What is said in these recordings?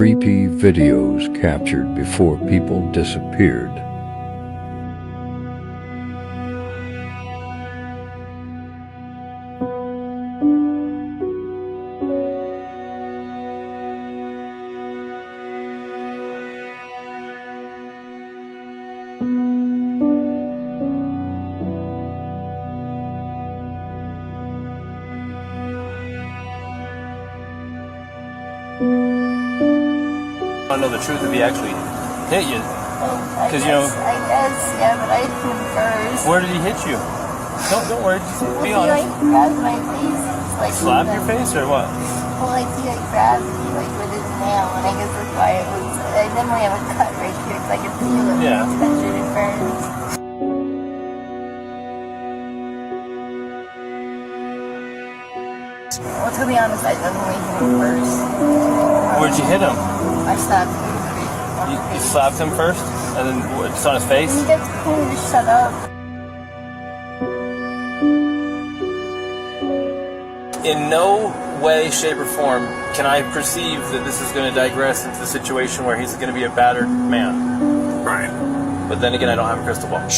Creepy videos captured before people disappeared. I don't know the truth if he actually hit you. Because I guess, yeah, but I hit him first. Where did he hit you? Don't worry, just be He honest. grabbed my face. Slapped your face or what? Well, he grabbed me with his nail, and I guess that's why it was. I definitely have a cut right here because I could feel it. Yeah. Touching it burns. Well, to be honest, I definitely hit him first. Where'd you hit him? I slapped him. You slapped him first? And then just on his face? He gets cool to shut up. In no way, shape, or form can I perceive that this is going to digress into the situation where he's going to be a battered man. Right. But then again, I don't have a crystal ball.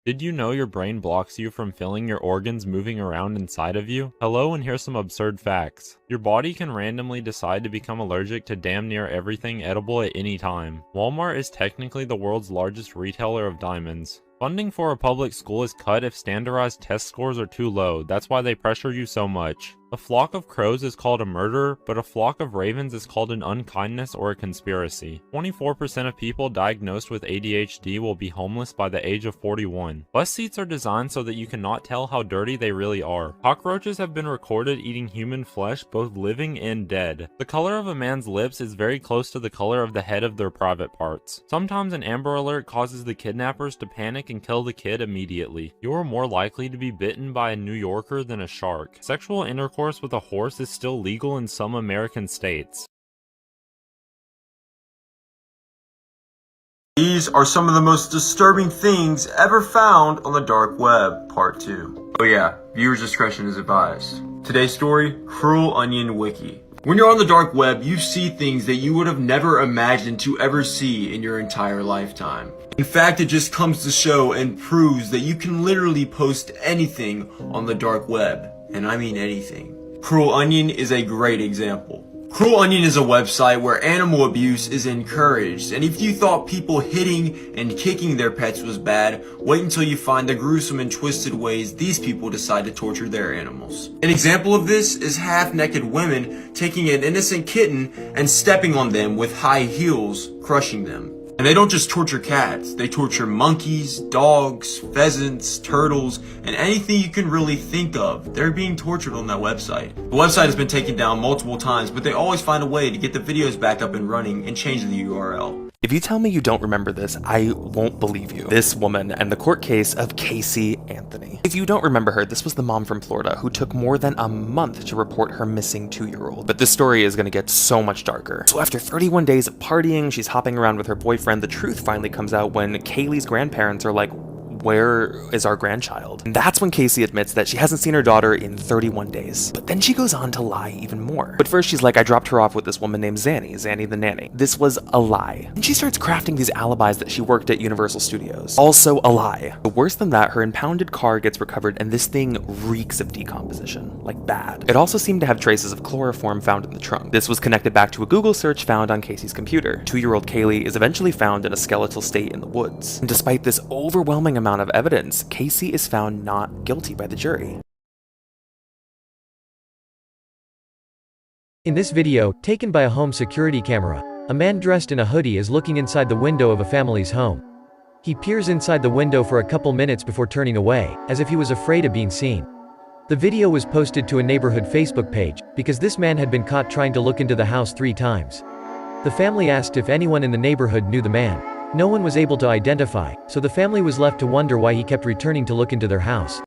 Did you know your brain blocks you from feeling your organs moving around inside of you? Hello, and here's some absurd facts. Your body can randomly decide to become allergic to damn near everything edible at any time. Walmart is technically the world's largest retailer of diamonds. Funding for a public school is cut if standardized test scores are too low. That's why they pressure you so much. A flock of crows is called a murder, but a flock of ravens is called an unkindness or a conspiracy. 24% of people diagnosed with ADHD will be homeless by the age of 41. Bus seats are designed so that you cannot tell how dirty they really are. Cockroaches have been recorded eating human flesh, both living and dead. The color of a man's lips is very close to the color of the head of their private parts. Sometimes an Amber Alert causes the kidnappers to panic and kill the kid immediately. You are more likely to be bitten by a New Yorker than a shark. Sexual intercourse with a horse is still legal in some American states. These are some of the most disturbing things ever found on the dark web, part 2. Oh yeah, viewer's discretion is advised. Today's story, Cruel Onion Wiki. When you're on the dark web, you see things that you would have never imagined to ever see in your entire lifetime. In fact, it just comes to show and proves that you can literally post anything on the dark web. And I mean anything. Cruel Onion is a great example. Cruel Onion is a website where animal abuse is encouraged, and if you thought people hitting and kicking their pets was bad, wait until you find the gruesome and twisted ways these people decide to torture their animals. An example of this is half-naked women taking an innocent kitten and stepping on them with high heels, crushing them. And they don't just torture cats, they torture monkeys, dogs, pheasants, turtles, and anything you can really think of. They're being tortured on that website. The website has been taken down multiple times, but they always find a way to get the videos back up and running and change the URL. If you tell me you don't remember this, I won't believe you. This woman and the court case of Casey Anthony. If you don't remember her, this was the mom from Florida who took more than a month to report her missing 2-year-old. But this story is gonna get so much darker. So after 31 days of partying, she's hopping around with her boyfriend, the truth finally comes out when Kaylee's grandparents are like, where is our grandchild? And that's when Casey admits that she hasn't seen her daughter in 31 days. But then she goes on to lie even more. But first she's like, I dropped her off with this woman named Zanny the nanny. This was a lie. And she starts crafting these alibis that she worked at Universal Studios. Also a lie. But worse than that, her impounded car gets recovered and this thing reeks of decomposition. Like bad. It also seemed to have traces of chloroform found in the trunk. This was connected back to a Google search found on Casey's computer. 2-year-old Kaylee is eventually found in a skeletal state in the woods. And despite this overwhelming amount of evidence, Casey is found not guilty by the jury. In this video, taken by a home security camera, a man dressed in a hoodie is looking inside the window of a family's home. He peers inside the window for a couple minutes before turning away, as if he was afraid of being seen. The video was posted to a neighborhood Facebook page, because this man had been caught trying to look into the house 3 times. The family asked if anyone in the neighborhood knew the man. No one was able to identify, so the family was left to wonder why he kept returning to look into their house.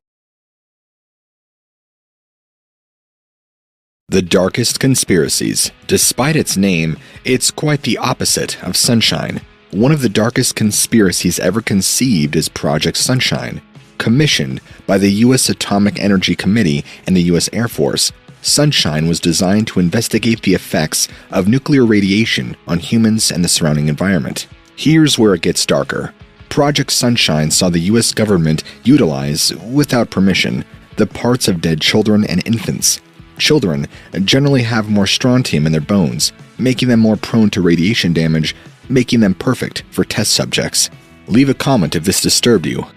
The Darkest Conspiracies. Despite its name, it's quite the opposite of Sunshine. One of the darkest conspiracies ever conceived is Project Sunshine. Commissioned by the U.S. Atomic Energy Committee and the U.S. Air Force, Sunshine was designed to investigate the effects of nuclear radiation on humans and the surrounding environment. Here's where it gets darker. Project Sunshine saw the U.S. government utilize, without permission, the parts of dead children and infants. Children generally have more strontium in their bones, making them more prone to radiation damage, making them perfect for test subjects. Leave a comment if this disturbed you.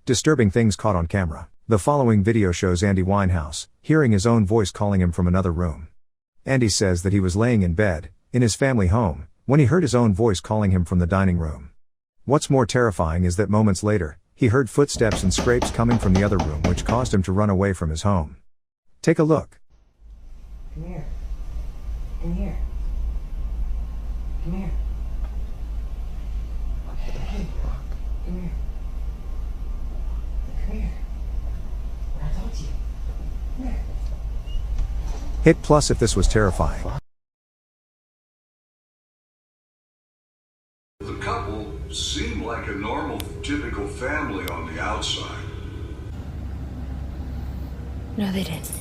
Disturbing things caught on camera. The following video shows Andy Winehouse hearing his own voice calling him from another room. Andy says that he was laying in bed, in his family home, when he heard his own voice calling him from the dining room. What's more terrifying is that moments later, he heard footsteps and scrapes coming from the other room, which caused him to run away from his home. Take a look. Come here. In here. Come here. Hey. Come here. Come here. What I told you. Come here. Hit plus if this was terrifying. The couple seemed like a normal, typical family on the outside. No, they didn't.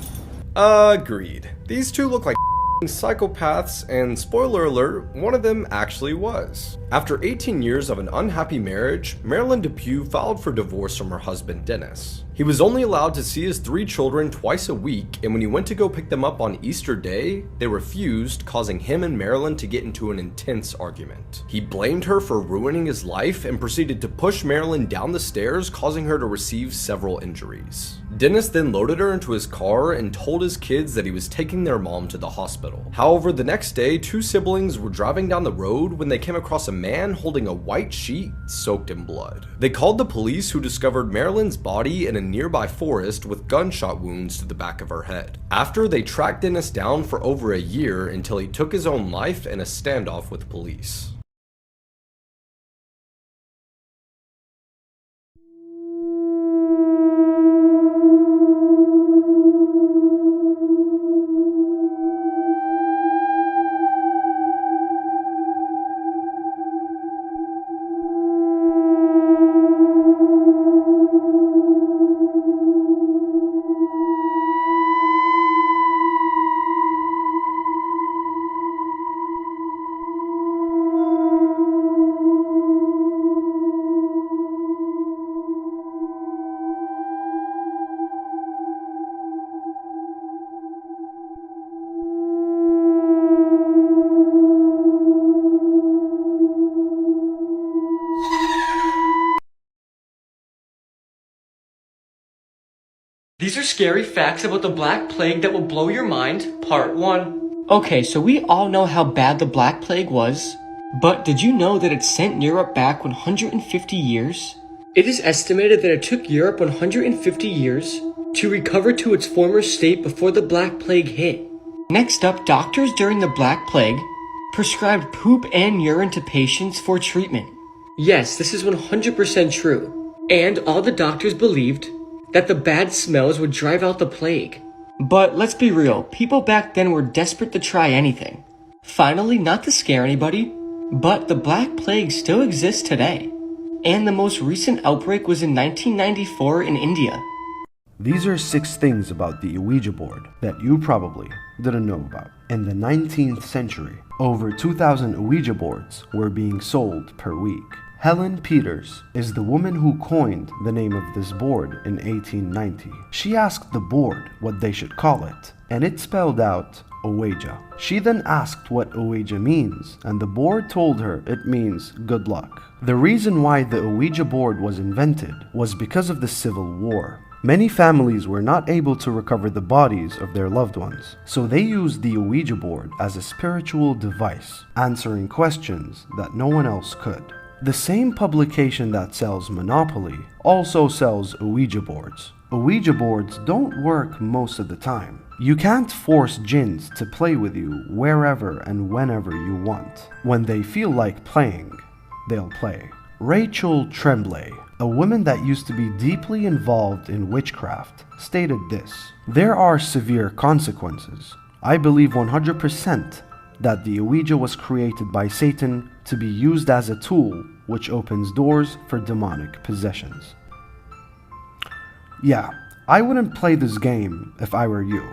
Agreed. These two look like psychopaths, and spoiler alert, one of them actually was. After 18 years of an unhappy marriage, Marilyn Depew filed for divorce from her husband Dennis. He was only allowed to see his 3 children twice a week, and when he went to go pick them up on Easter Day, they refused, causing him and Marilyn to get into an intense argument. He blamed her for ruining his life and proceeded to push Marilyn down the stairs, causing her to receive several injuries. Dennis then loaded her into his car and told his kids that he was taking their mom to the hospital. However, the next day, 2 siblings were driving down the road when they came across a man holding a white sheet soaked in blood. They called the police, who discovered Marilyn's body in a nearby forest with gunshot wounds to the back of her head. After, they tracked Dennis down for over a year until he took his own life in a standoff with police. These are scary facts about the Black Plague that will blow your mind, part 1. Okay, so we all know how bad the Black Plague was, but did you know that it sent Europe back 150 years? It is estimated that it took Europe 150 years to recover to its former state before the Black Plague hit. Next up, doctors during the Black Plague prescribed poop and urine to patients for treatment. Yes, this is 100% true, and all the doctors believed that the bad smells would drive out the plague. But let's be real, people back then were desperate to try anything. Finally, not to scare anybody, but the Black Plague still exists today. And the most recent outbreak was in 1994 in India. These are 6 things about the Ouija board that you probably didn't know about. In the 19th century, over 2,000 Ouija boards were being sold per week. Helen Peters is the woman who coined the name of this board in 1890. She asked the board what they should call it, and it spelled out Ouija. She then asked what Ouija means, and the board told her it means good luck. The reason why the Ouija board was invented was because of the Civil War. Many families were not able to recover the bodies of their loved ones, so they used the Ouija board as a spiritual device, answering questions that no one else could. The same publication that sells Monopoly also sells Ouija boards. Ouija boards don't work most of the time. You can't force jinns to play with you wherever and whenever you want. When they feel like playing, they'll play. Rachel Tremblay a woman that used to be deeply involved in witchcraft, stated this: "There are severe consequences. I believe 100% that the Ouija was created by Satan to be used as a tool which opens doors for demonic possessions." Yeah, I wouldn't play this game if I were you.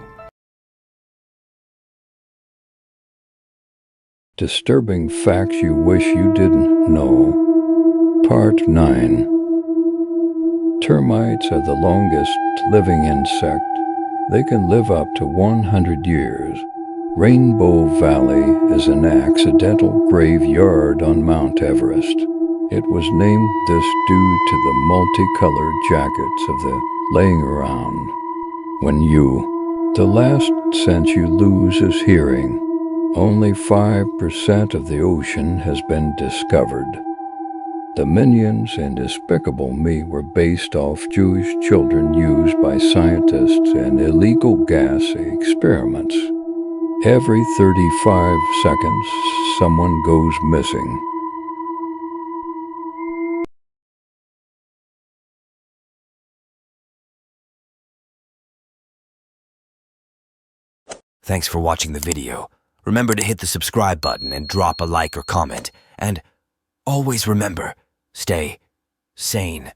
Disturbing facts you wish you didn't know. Part 9. Termites are the longest living insect. They can live up to 100 years. Rainbow Valley is an accidental graveyard on Mount Everest. It was named this due to the multicolored jackets of the laying around. The last sense you lose is hearing. Only 5% of the ocean has been discovered. The Minions and Despicable Me were based off Jewish children used by scientists in illegal gas experiments. Every 35 seconds, someone goes missing. Thanks for watching the video. Remember to hit the subscribe button and drop a like or comment. And always remember, stay sane.